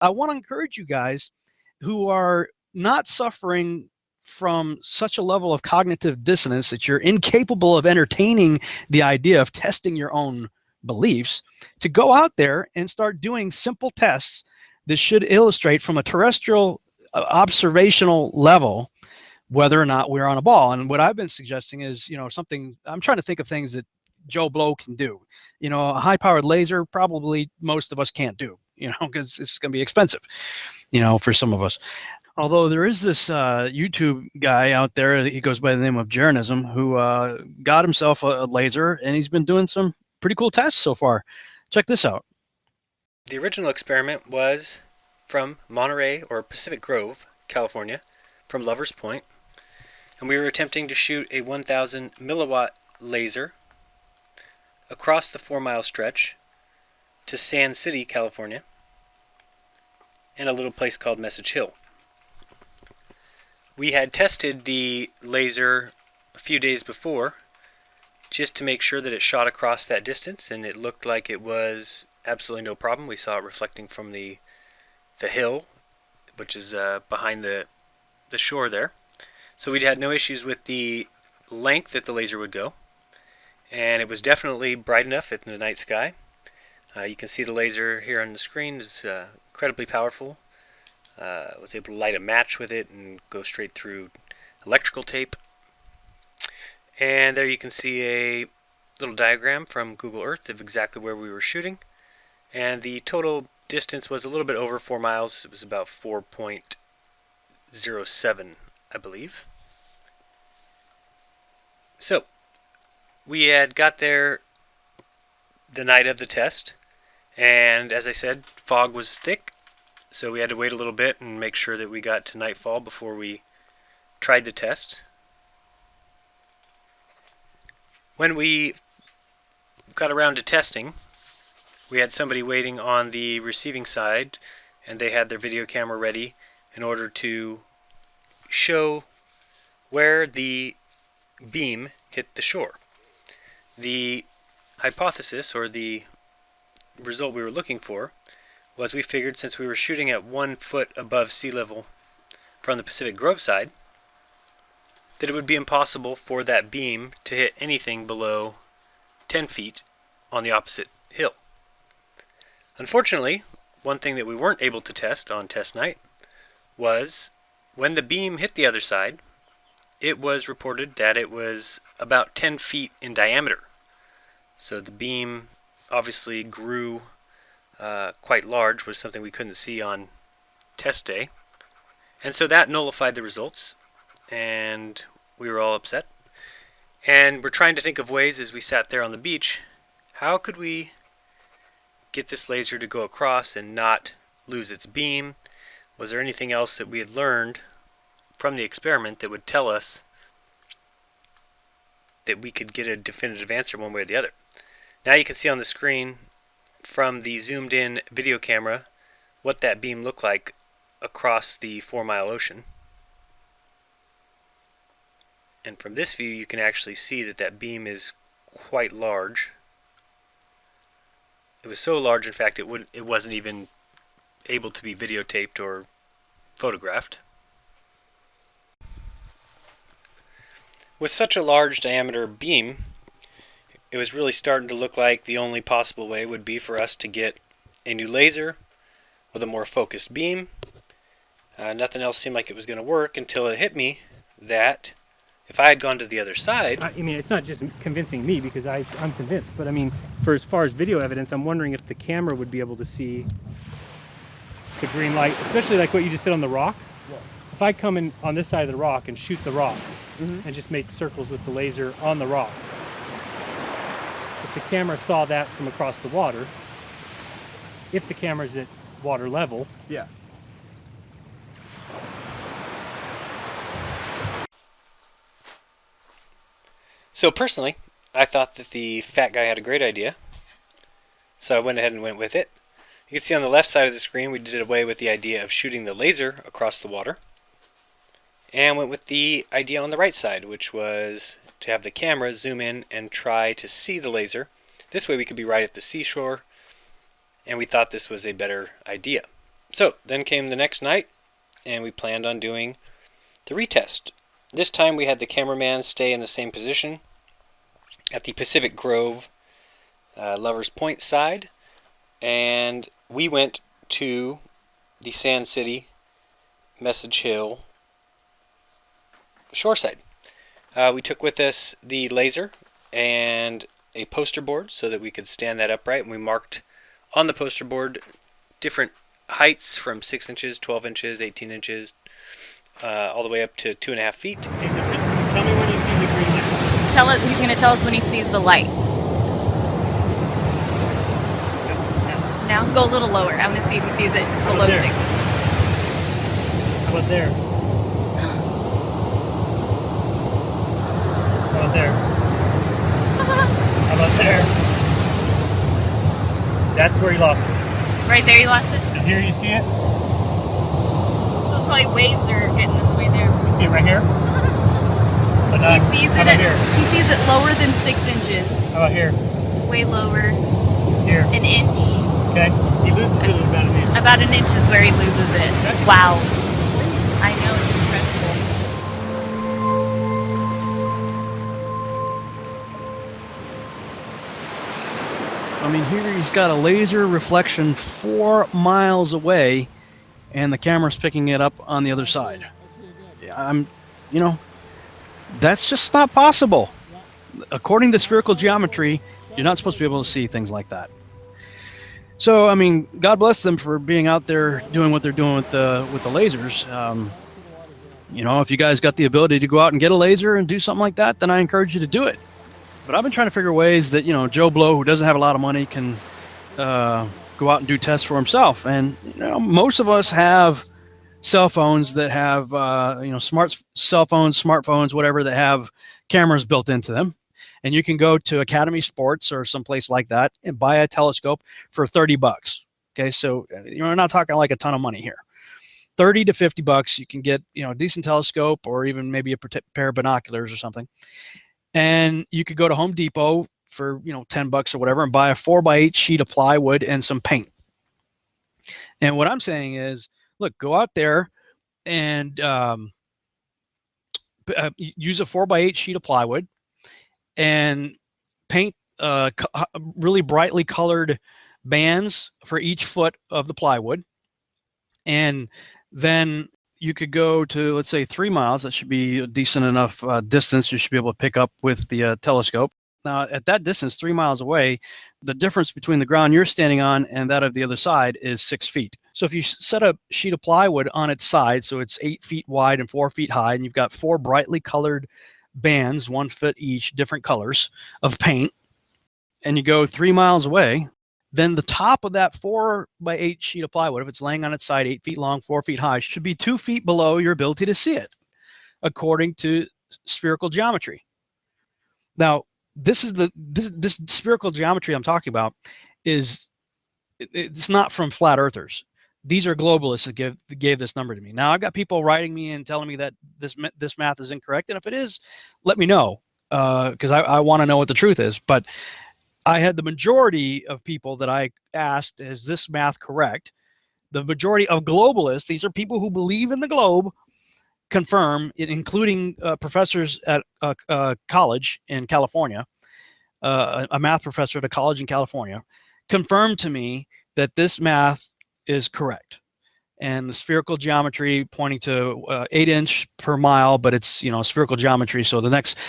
I want to encourage you guys who are not suffering from such a level of cognitive dissonance that you're incapable of entertaining the idea of testing your own beliefs to go out there and start doing simple tests that should illustrate from a terrestrial observational level whether or not we're on a ball. And what I've been suggesting is, something I'm trying to think of things that Joe Blow can do. A high powered laser, probably most of us can't do, because it's going to be expensive, for some of us. Although there is this YouTube guy out there, he goes by the name of Jeranism, who got himself a laser and he's been doing some pretty cool tests so far. Check this out. The original experiment was from Monterey or Pacific Grove, California, from Lover's Point, and we were attempting to shoot a 1000 milliwatt laser across the 4-mile stretch to Sand City, California, and a little place called Message Hill. We had tested the laser a few days before just to make sure that it shot across that distance, and it looked like it was absolutely no problem. We saw it reflecting from the hill, which is behind the shore there. So we'd had no issues with the length that the laser would go, and it was definitely bright enough in the night sky. You can see the laser here on the screen is incredibly powerful. I was able to light a match with it and go straight through electrical tape. And there you can see a little diagram from Google Earth of exactly where we were shooting. And the total distance was a little bit over 4 miles. It was about 4.07, I believe. So, we had got there the night of the test, and as I said, fog was thick, so we had to wait a little bit and make sure that we got to nightfall before we tried the test. When we got around to testing, we had somebody waiting on the receiving side, and they had their video camera ready in order to show where the beam hit the shore. The hypothesis, or the result we were looking for, was we figured since we were shooting at 1 foot above sea level from the Pacific Grove side, that it would be impossible for that beam to hit anything below 10 feet on the opposite hill. Unfortunately, one thing that we weren't able to test on test night was when the beam hit the other side, it was reported that it was about 10 feet in diameter. So the beam obviously grew quite large, was something we couldn't see on test day. And so that nullified the results, and we were all upset. And we're trying to think of ways as we sat there on the beach, how could we get this laser to go across and not lose its beam? Was there anything else that we had learned from the experiment that would tell us that we could get a definitive answer one way or the other? Now you can see on the screen from the zoomed in video camera what that beam looked like across the 4-mile ocean. And from this view you can actually see that that beam is quite large. It was so large, in fact, it wasn't even able to be videotaped or photographed. With such a large diameter beam, it was really starting to look like the only possible way would be for us to get a new laser with a more focused beam. Nothing else seemed like it was going to work until it hit me that if I had gone to the other side... I mean, it's not just convincing me because I'm convinced, but I mean, for as far as video evidence, I'm wondering if the camera would be able to see the green light, especially like what you just said on the rock. Yeah. If I come in on this side of the rock and shoot the rock and just make circles with the laser on the rock, if the camera saw that from across the water, if the camera's at water level, Yeah. So personally, I thought that the fat guy had a great idea, so I went ahead and went with it. You can see on the left side of the screen we did away with the idea of shooting the laser across the water, and went with the idea on the right side, which was to have the camera zoom in and try to see the laser. This way we could be right at the seashore, and we thought this was a better idea. So then came the next night, and we planned on doing the retest. This time we had the cameraman stay in the same position at the Pacific Grove Lovers Point side, and we went to the Sand City, Message Hill shoreside. We took with us the laser and a poster board so that we could stand that upright, and we marked on the poster board different heights from 6 inches, 12 inches, 18 inches, all the way up to 2.5 feet. Okay, so tell me when you see the green light. Tell us. He's going to tell us when he sees the light. Now go a little lower. I'm going to see if he sees it below there? 6. How about there? How about there? How about there? That's where he lost it. Right there, you lost it. And here you see it? Those probably waves are getting in the way there. You see it right here? But not, He sees how it. about here? He sees it lower than 6 inches. How about here? Way lower. Here. An inch. Okay. He loses it at about an inch. About an inch is where he loses it. That's Wow. I know, it's incredible. I mean, here he's got a laser reflection 4 miles away, and the camera's picking it up on the other side. That's just not possible. According to spherical geometry, you're not supposed to be able to see things like that. So, I mean, God bless them for being out there doing what they're doing with the lasers. If you guys got the ability to go out and get a laser and do something like that, then I encourage you to do it. But I've been trying to figure ways that, Joe Blow, who doesn't have a lot of money, can go out and do tests for himself. And, most of us have cell phones that have, smartphones, whatever, that have cameras built into them. And you can go to Academy Sports or someplace like that and buy a telescope for $30. Okay, so we're not talking like a ton of money here. $30 to $50, you can get a decent telescope, or even maybe a pair of binoculars or something. And you could go to Home Depot for $10 or whatever and buy a 4x8 sheet of plywood and some paint. And what I'm saying is, look, go out there and use a 4x8 sheet of plywood and paint really brightly colored bands for each foot of the plywood. And then you could go to, let's say, 3 miles. That should be a decent enough distance you should be able to pick up with the telescope. Now, at that distance, 3 miles away, the difference between the ground you're standing on and that of the other side is 6 feet. So if you set a sheet of plywood on its side, so it's 8 feet wide and 4 feet high, and you've got 4 brightly colored bands, 1 foot each, different colors of paint, and you go 3 miles away, then the top of that 4x8 sheet of plywood, if it's laying on its side, 8 feet long, 4 feet high, should be 2 feet below your ability to see it, according to spherical geometry. Now, this spherical geometry I'm talking about it's not from flat earthers. These are globalists that gave this number to me. Now, I've got people writing me and telling me that this math is incorrect, and if it is, let me know, because I want to know what the truth is. But I had the majority of people that I asked, is this math correct? The majority of globalists, these are people who believe in the globe, confirm, including professors at a college in California, a math professor at a college in California, confirmed to me that this math is correct. And the spherical geometry pointing to 8 inch per mile, but it's spherical geometry, so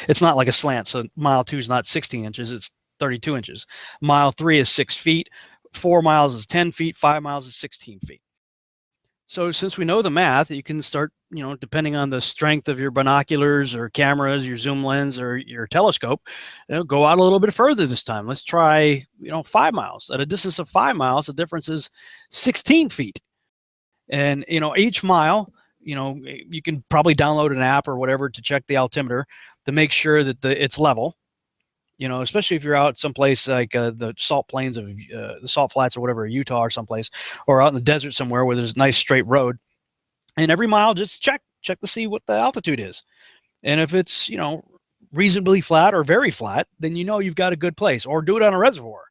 it's not like a slant. So mile 2 is not 16 inches, it's 32 inches. Mile 3 is 6 feet, 4 miles is 10 feet, 5 miles is 16 feet. So since we know the math, you can start, depending on the strength of your binoculars or cameras, your zoom lens or your telescope, go out a little bit further this time. Let's try, 5 miles. At a distance of 5 miles, the difference is 16 feet. And, each mile, you can probably download an app or whatever to check the altimeter to make sure that it's level. Especially if you're out someplace like the salt plains of the salt flats or whatever, Utah or someplace, or out in the desert somewhere where there's a nice straight road. And every mile, just check to see what the altitude is. And if it's, reasonably flat or very flat, then you've got a good place. Or do it on a reservoir.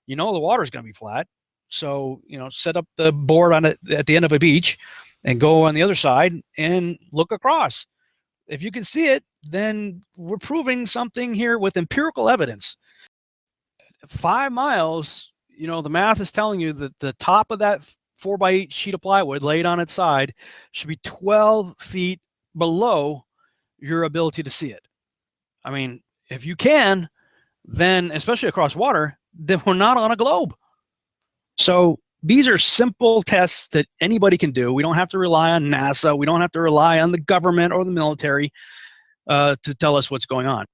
The water's going to be flat. So, set up the board on it at the end of a beach and go on the other side and look across. If you can see it, then we're proving something here with empirical evidence. 5 miles, the math is telling you that the top of that 4x8 sheet of plywood laid on its side should be 12 feet below your ability to see it. I mean, if you can, then especially across water, then we're not on a globe. So these are simple tests that anybody can do. We don't have to rely on NASA. We don't have to rely on the government or the military to tell us what's going on.